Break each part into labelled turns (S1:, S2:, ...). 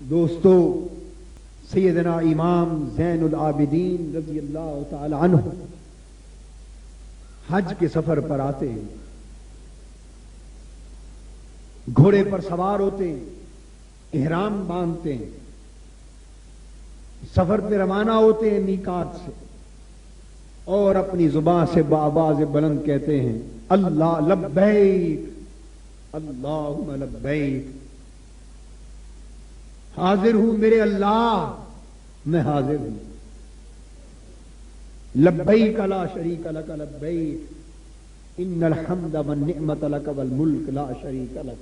S1: دوستو، سیدنا امام زین العابدین رضی اللہ تعالی عنہ حج کے سفر پر آتے ہیں، گھوڑے پر سوار ہوتے ہیں، احرام باندھتے ہیں، سفر پہ روانہ ہوتے ہیں میقات سے، اور اپنی زبان سے بآواز بلند کہتے ہیں اللہ لبیک اللہم لبیک، حاضر ہوں میرے اللہ، میں حاضر ہوں، لبیک لا شریک لک لبیک ان الحمد والنعمت لک والملک لا شریک لک۔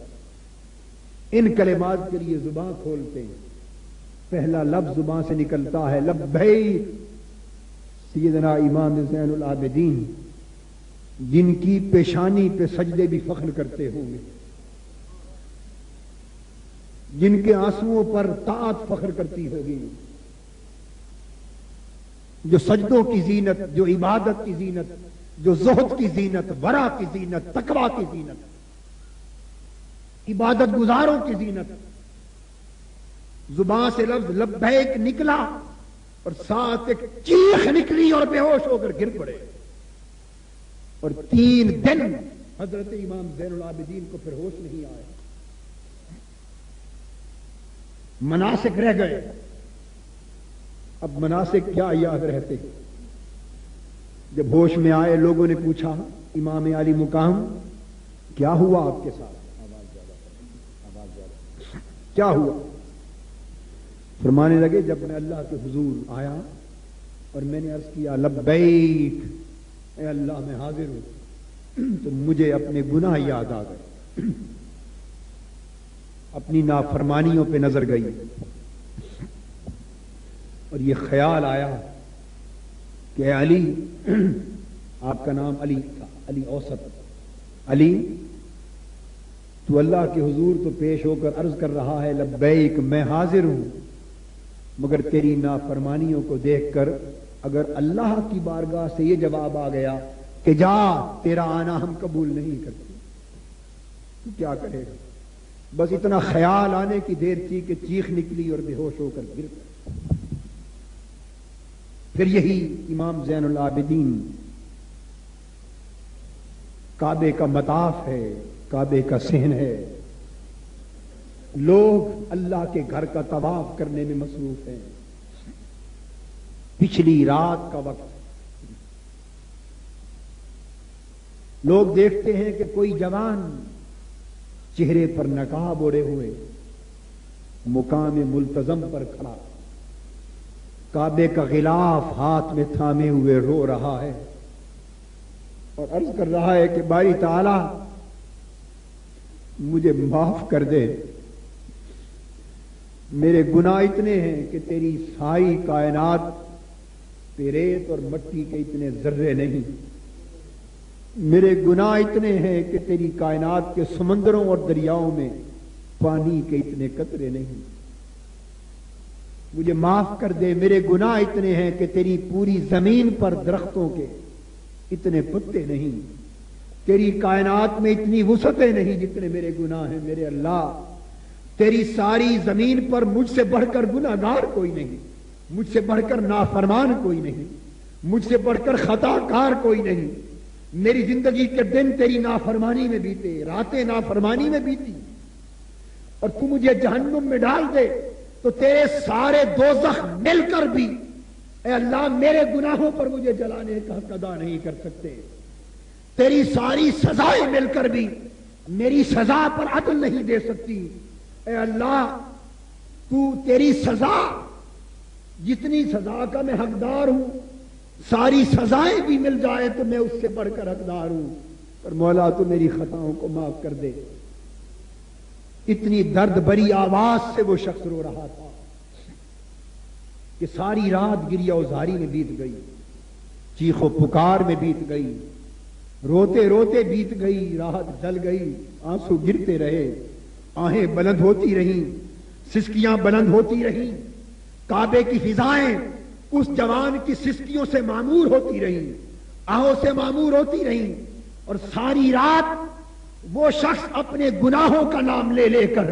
S1: ان کلمات کے لیے زبان کھولتے ہیں، پہلا لفظ زبان سے نکلتا ہے لبیک۔ سیدنا امام زین العابدین جن کی پیشانی پہ سجدے بھی فخر کرتے ہوں گے، جن کے آنسوؤں پر طاعت فخر کرتی ہوگی، جو سجدوں کی زینت، جو عبادت کی زینت، جو زہد کی زینت، ورع کی زینت، تقوی کی زینت، عبادت گزاروں کی زینت، زبان سے لفظ لبیک نکلا اور ساتھ ایک چیخ نکلی اور بے ہوش ہو کر گر پڑے، اور 3 دن حضرت امام زین العابدین کو پھر ہوش نہیں آیا، مناسک رہ گئے۔ اب مناسک کیا یاد رہتے؟ جب ہوش میں آئے لوگوں نے پوچھا امام عالی مقام کیا ہوا آپ کے ساتھ؟ کیا ہوا؟ فرمانے لگے جب میں اللہ کے حضور آیا اور میں نے عرض کیا لبیک اے اللہ میں حاضر ہوں، تو مجھے اپنے گناہ یاد آ گئے، اپنی نافرمانیوں پہ نظر گئی، اور یہ خیال آیا کہ اے علی، آپ کا نام علی تھا، علی اوسط، علی تو اللہ کے حضور تو پیش ہو کر عرض کر رہا ہے لبیک میں حاضر ہوں، مگر تیری نافرمانیوں کو دیکھ کر اگر اللہ کی بارگاہ سے یہ جواب آ گیا کہ جا تیرا آنا ہم قبول نہیں کرتے، تو کیا کرے گا؟ بس اتنا خیال آنے کی دیر تھی کہ چیخ نکلی اور بے ہوش ہو کر گر گئے۔ پھر یہی امام زین العابدین کعبے کا مطاف ہے، کعبے کا صحن ہے، لوگ اللہ کے گھر کا طواف کرنے میں مصروف ہیں، پچھلی رات کا وقت، لوگ دیکھتے ہیں کہ کوئی جوان چہرے پر نقاب اوڑے ہوئے مقام ملتزم پر کھڑا، کعبے کا غلاف ہاتھ میں تھامے ہوئے رو رہا ہے اور عرض کر رہا ہے کہ باری تعالی مجھے معاف کر دے، میرے گناہ اتنے ہیں کہ تیری ساری کائنات پہ ریت اور مٹی کے اتنے ذرے نہیں، میرے گناہ اتنے ہیں کہ تیری کائنات کے سمندروں اور دریاؤں میں پانی کے اتنے قطرے نہیں، مجھے معاف کر دے، میرے گناہ اتنے ہیں کہ تیری پوری زمین پر درختوں کے اتنے پتے نہیں، تیری کائنات میں اتنی وسعتیں نہیں جتنے میرے گناہ ہیں، میرے اللہ تیری ساری زمین پر مجھ سے بڑھ کر گناہگار کوئی نہیں، مجھ سے بڑھ کر نافرمان کوئی نہیں، مجھ سے بڑھ کر خطا کار کوئی نہیں، میری زندگی کے دن تیری نافرمانی میں بیتے، راتیں نافرمانی میں بیتی، اور تو مجھے جہنم میں ڈال دے تو تیرے سارے دوزخ مل کر بھی اے اللہ میرے گناہوں پر مجھے جلانے کا حق ادا نہیں کر سکتے، تیری ساری سزائیں مل کر بھی میری سزا پر عدل نہیں دے سکتی، اے اللہ تو تیری سزا جتنی سزا کا میں حقدار ہوں ساری سزائیں بھی مل جائے تو میں اس سے بڑھ کر حقدار ہوں، پر مولا تو میری خطاؤں کو معاف کر دے۔ اتنی درد بری آواز سے وہ شخص رو رہا تھا کہ ساری رات گریہ وزاری میں بیت گئی، چیخ و پکار میں بیت گئی، روتے روتے بیت گئی، راحت جل گئی، آنسو گرتے رہے، آہیں بلند ہوتی رہیں، سسکیاں بلند ہوتی رہیں، کعبے کی فضائیں اس جوان کی سسکیوں سے معمور ہوتی رہیں، آہوں سے معمور ہوتی رہیں، اور ساری رات وہ شخص اپنے گناہوں کا نام لے لے کر